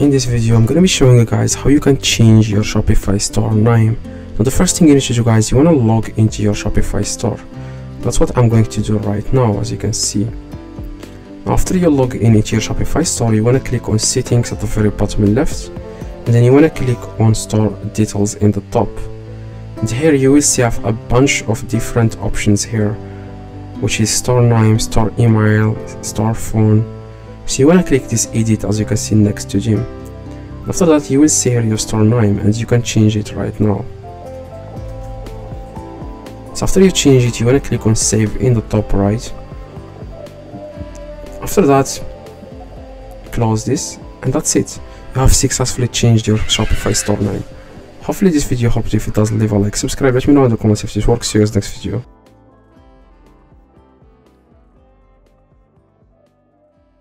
In this video I'm going to be showing you guys how you can change your Shopify store name. Now the first thing you need to do, guys, you want to log into your Shopify store. That's what I'm going to do right now, as you can see. After you log in into your Shopify store, you want to click on settings at the very bottom left, and then you want to click on store details in the top. And here you will see a bunch of different options here, which is store name, store email, store phone. So you want to click this edit, as you can see next to them. After that you will see here your store name, and you can change it right now. So after you change it, you want to click on save in the top right. After that, close this, and that's it. You have successfully changed your Shopify store name. Hopefully this video helped you. If it does, leave a like, subscribe, let me know in the comments if this works. See you guys next video.